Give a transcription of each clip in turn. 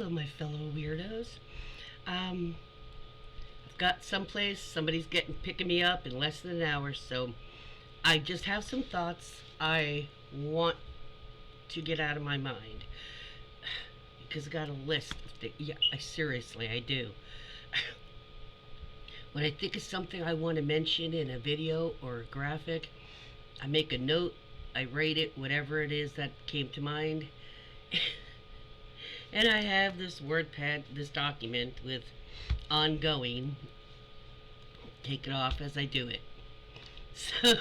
Hello, my fellow weirdos. Um, I've got someplace. Somebody's picking me up in less than an hour, so I just have some thoughts I want to get out of my mind because I got a list of things. Yeah, I do. When I think of something I want to mention in a video or a graphic, I make a note. I rate it, whatever it is that came to mind. And I have this WordPad, this document with ongoing. Take it off as I do it. So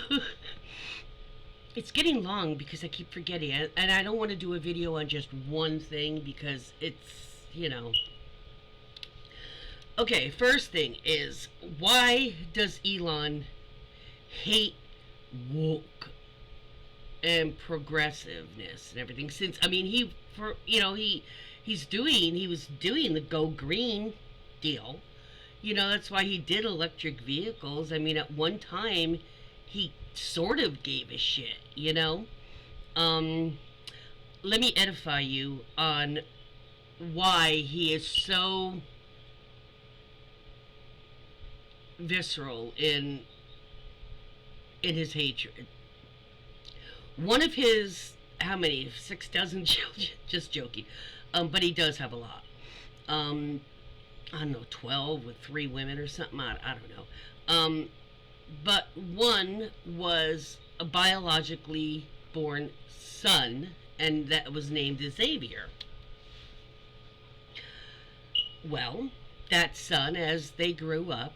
it's getting long because I keep forgetting it, and I don't want to do a video on just one thing because it's. Okay, first thing is, why does Elon hate woke and progressiveness and everything? Since he was doing the go green deal. That's why he did electric vehicles. I mean, at one time, he sort of gave a shit. Um, Let me edify you on why he is so visceral in his hatred. One of his, how many? 6 dozen children? Just joking. But he does have a lot. I don't know, 12 with 3 women or something. I don't know. But one was a biologically born son, and that was named Xavier. Well, that son, as they grew up,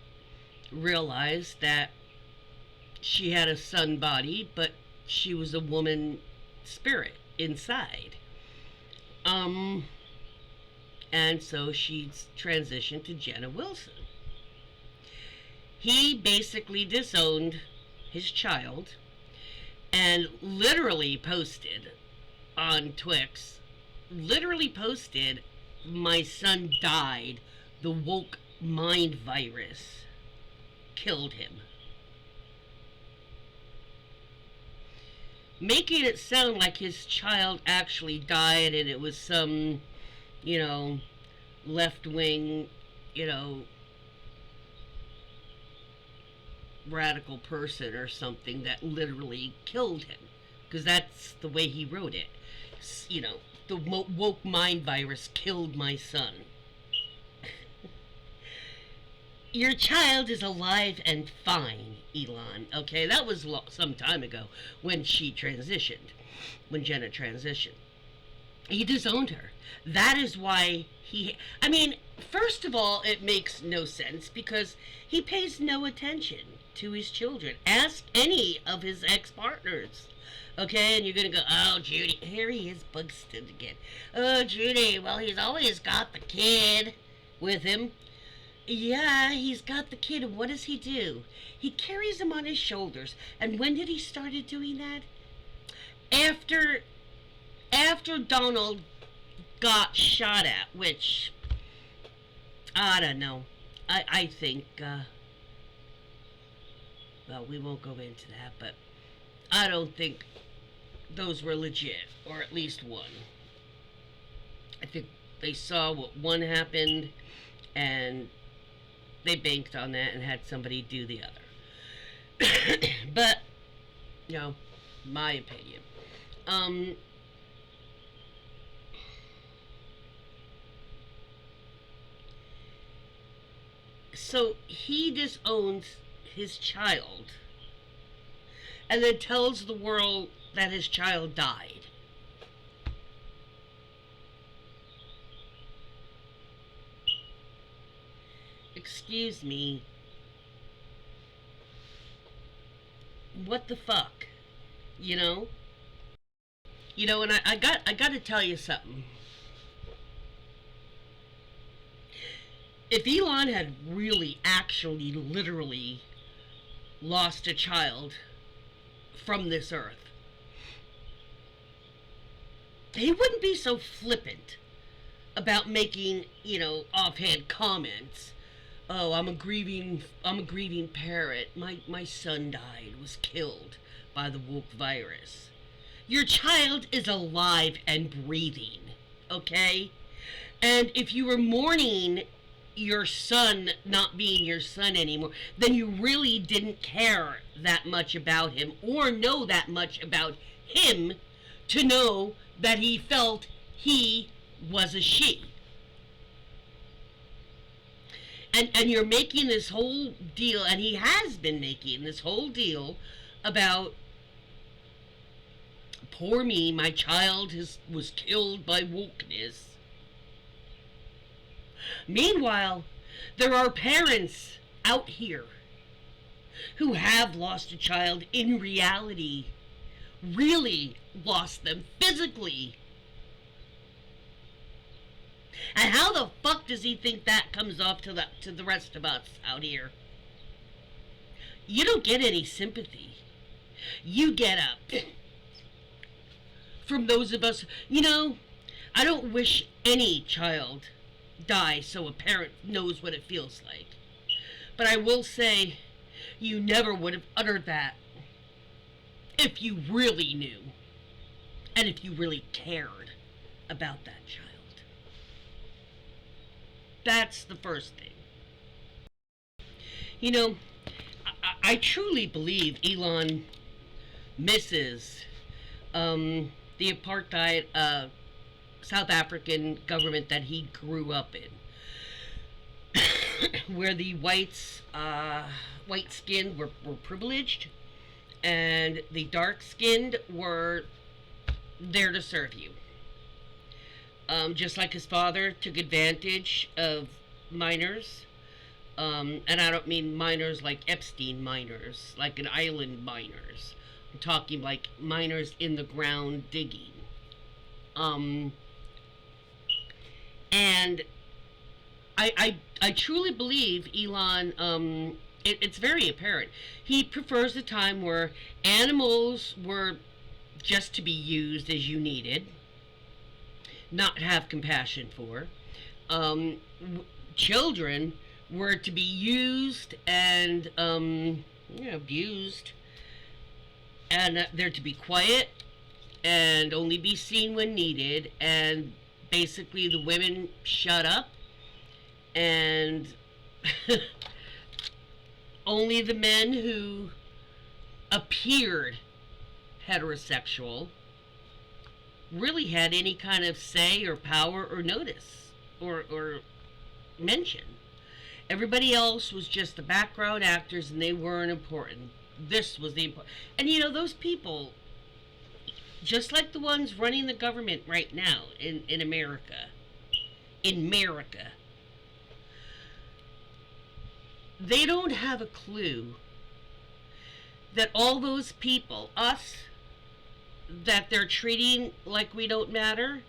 realized that she had a son body, but she was a woman spirit inside. Um, and so she's transitioned to Jenna Wilson. He basically disowned his child and literally posted on Twix, literally posted, "My son died. The woke mind virus killed him." Making it sound like his child actually died and it was some, you know, left wing, you know, radical person or something that literally killed him. Because that's the way he wrote it. The woke mind virus killed my son. Your child is alive and fine, Elon. Okay, that was some time ago when when Jenna transitioned. He disowned her. That is why I mean, first of all, it makes no sense because he pays no attention to his children. Ask any of his ex-partners. Okay, and you're gonna go, "Oh, Judy, here he is, Bugston again. Oh, Judy, well, he's always got the kid with him." Yeah, he's got the kid, and what does he do? He carries him on his shoulders. And when did he started doing that? After after Donald got shot at, which I don't know. I think well, we won't go into that, but I don't think those were legit, or at least one. I think they saw what one happened and they banked on that and had somebody do the other. But, my opinion. Um, so he disowns his child and then tells the world that his child died. Excuse me. What the fuck? You know? And I got to tell you something. If Elon had really, actually, literally lost a child from this earth, he wouldn't be so flippant about making, offhand comments. "Oh, I'm a grieving parent. My son died, was killed by the woke virus." Your child is alive and breathing, okay? And if you were mourning your son not being your son anymore, then you really didn't care that much about him or know that much about him to know that he felt he was a she. And you're making this whole deal, and he has been making this whole deal about, poor me, my child was killed by wokeness. Meanwhile, there are parents out here who have lost a child in reality, really lost them physically. And how the fuck does he think that comes off to the rest of us out here? You don't get any sympathy. You get up from those of us, I don't wish any child die so a parent knows what it feels like. But I will say, you never would have uttered that if you really knew and if you really cared about that child. That's the first thing. I truly believe Elon misses the apartheid South African government that he grew up in, where the white-skinned were privileged, and the dark-skinned were there to serve you. Just like his father took advantage of minors, and I don't mean minors like Epstein minors, like an island minors. I'm talking like miners in the ground digging. And I truly believe Elon, it's very apparent. He prefers a time where animals were just to be used as you needed, not have compassion for. Children were to be used and abused, and they're to be quiet and only be seen when needed, and basically the women shut up, and only the men who appeared heterosexual really had any kind of say or power or notice or mention. Everybody else was just the background actors, and they weren't important. This was the important. And those people, just like the ones running the government right now in America, they don't have a clue that all those people, us, that they're treating like we don't matter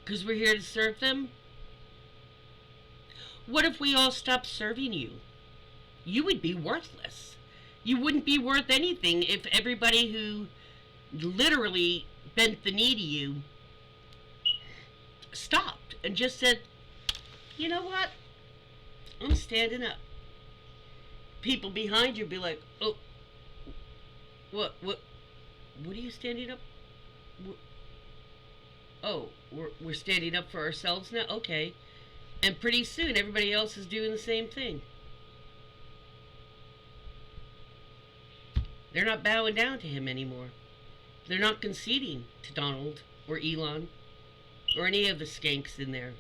because we're here to serve them. What if we all stopped serving you? You would be worthless. You wouldn't be worth anything if everybody who literally bent the knee to you stopped and just said, you know what? I'm standing up. People behind you be like, oh, what are you standing up? Oh, we're standing up for ourselves now? Okay. And pretty soon everybody else is doing the same thing. They're not bowing down to him anymore. They're not conceding to Donald or Elon or any of the skanks in there.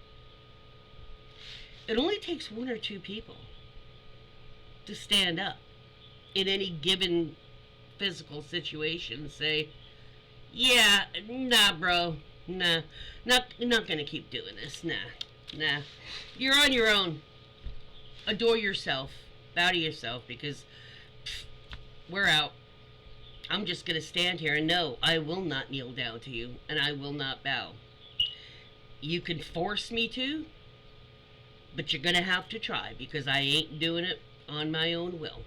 It only takes one or two people to stand up in any given physical situation and say, yeah, nah, bro, nah, not gonna keep doing this, nah, you're on your own. Adore yourself, bow to yourself, because we're out. I'm just gonna stand here and no, I will not kneel down to you, and I will not bow. You can force me to, but you're gonna have to try, because I ain't doing it on my own will.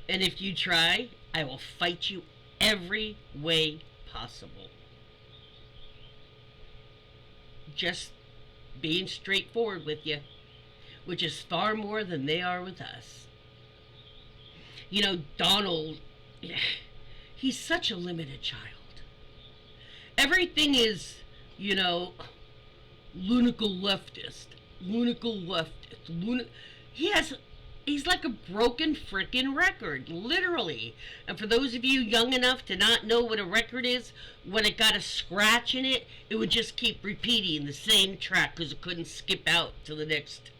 And if you try, I will fight you every way possible. Just being straightforward with you, which is far more than they are with us. Donald, he's such a limited child. Everything is you know, Lunical leftist, Lunical leftist, he has, he's like a broken frickin' record, literally. And for those of you young enough to not know what a record is, when it got a scratch in it, it would just keep repeating the same track because it couldn't skip out to the next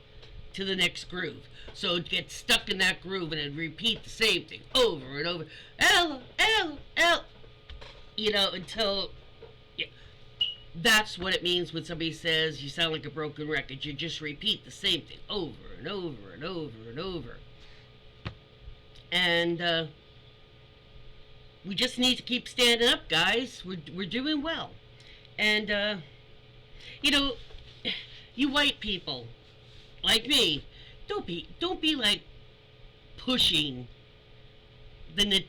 groove. So it'd get stuck in that groove and it'd repeat the same thing over and over. L, L, L. Until... Yeah. That's what it means when somebody says you sound like a broken record. You just repeat the same thing over and over and over and over. And we just need to keep standing up, guys. We're doing well. And, you white people, like me, don't be like pushing the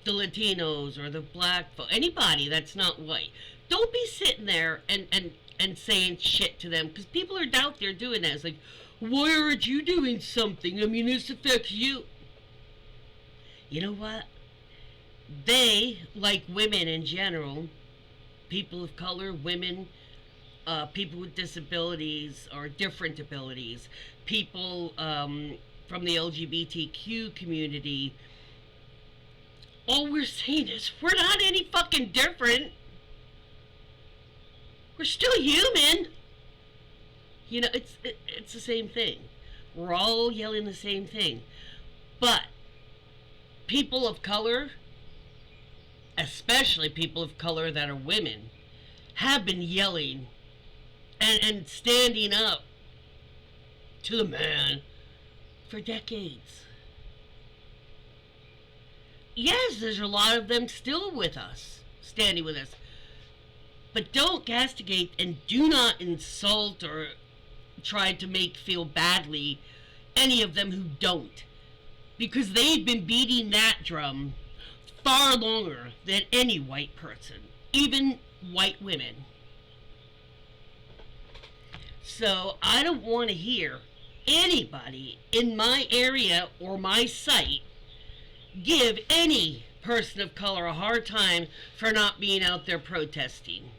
Latinos or the black folk, anybody that's not white. Don't be sitting there and saying shit to them, because people are out there doing that. It's like, why aren't you doing something? I mean, this affects you. You know what? They, like women in general, people of color, women, people with disabilities or different abilities, people from the LGBTQ community, all we're saying is we're not any fucking different. We're still human. It's the same thing. We're all yelling the same thing. But people of color, especially people of color that are women, have been yelling and standing up to the man for decades. Yes, there's a lot of them still with us, standing with us. But don't castigate and do not insult or try to make feel badly any of them who don't. Because they've been beating that drum far longer than any white person, even white women. So I don't want to hear anybody in my area or my site give any person of color a hard time for not being out there protesting.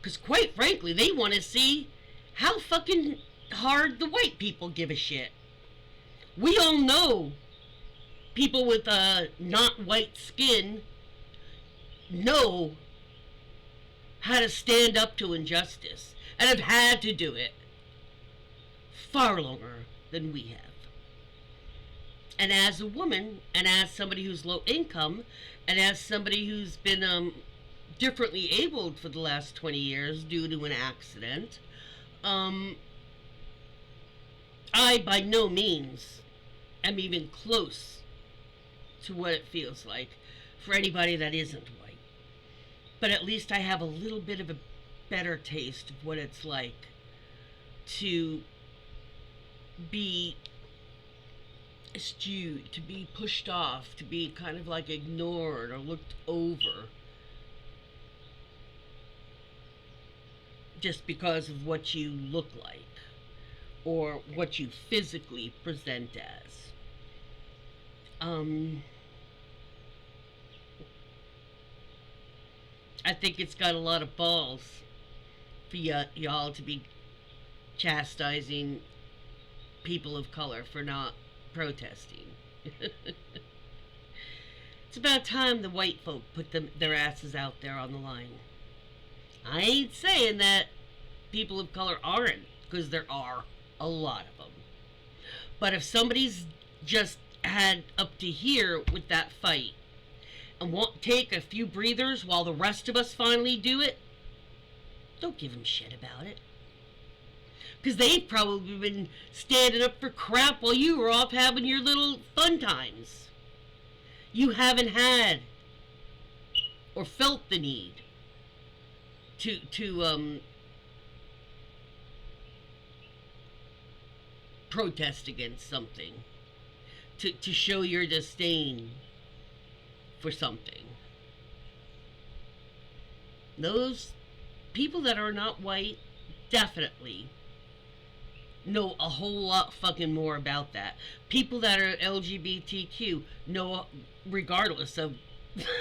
Because quite frankly, they want to see how fucking hard the white people give a shit. We all know people with not white skin know how to stand up to injustice and have had to do it far longer than we have. And as a woman, and as somebody who's low income, and as somebody who's been differently abled for the last 20 years due to an accident, I by no means am even close to what it feels like for anybody that isn't white. But at least I have a little bit of a better taste of what it's like to be eschewed, to be pushed off, to be kind of like ignored or looked over just because of what you look like or what you physically present as. I think it's got a lot of balls for y'all to be chastising people of color for not protesting. It's about time the white folk put their asses out there on the line. I ain't saying that people of color aren't, because there are a lot of them. But if somebody's just had up to here with that fight and won't take a few breathers while the rest of us finally do it, don't give them shit about it. Because they've probably been standing up for crap while you were off having your little fun times. You haven't had or felt the need to protest against something, to show your disdain for something. Those people that are not white definitely know a whole lot fucking more about that. People that are LGBTQ know, regardless of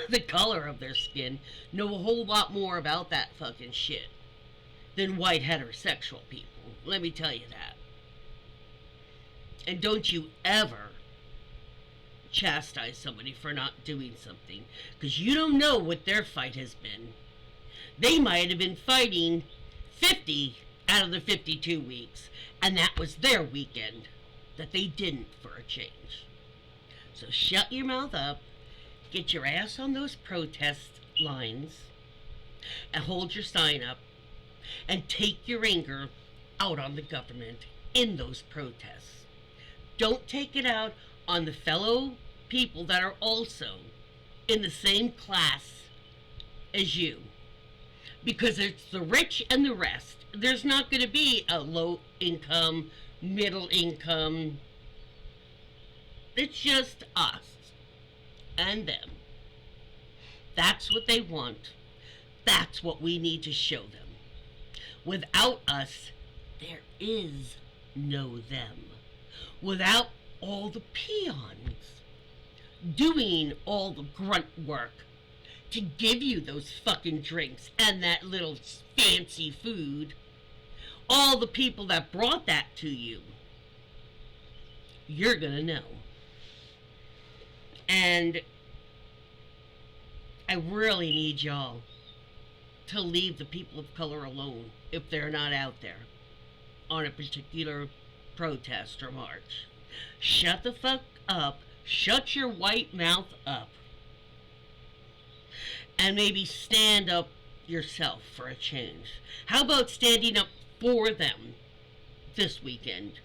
the color of their skin, know a whole lot more about that fucking shit than white heterosexual people. Let me tell you that. And don't you ever chastise somebody for not doing something, because you don't know what their fight has been. They might have been fighting 50 out of the 52 weeks, and that was their weekend that they didn't for a change. So shut your mouth up, get your ass on those protest lines, and hold your sign up, and take your anger out on the government in those protests. Don't take it out on the fellow people that are also in the same class as you. Because it's the rich and the rest. There's not going to be a low income, middle income. It's just us and them. That's what they want. That's what we need to show them. Without us, there is no them. Without all the peons doing all the grunt work to give you those fucking drinks and that little fancy food, all the people that brought that to you, you're gonna know. And I really need y'all to leave the people of color alone if they're not out there on a particular protest or march. Shut the fuck up. Shut your white mouth up. And maybe stand up yourself for a change. How about standing up for them this weekend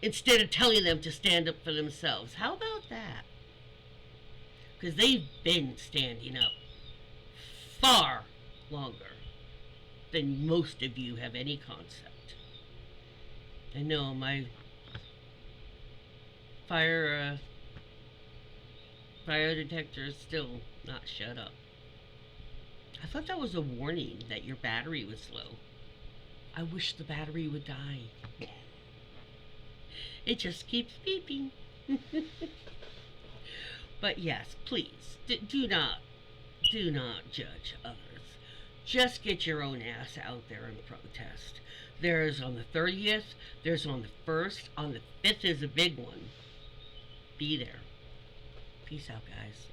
instead of telling them to stand up for themselves? How about that? Because they've been standing up far longer than most of you have any concept. I know my fire detector is still not shut up. I thought that was a warning that your battery was low. I wish the battery would die. It just keeps beeping. But yes, please, do not judge others. Just get your own ass out there and protest. There's on the 30th, there's on the 1st, on the 5th is a big one. Be there. Peace out, guys.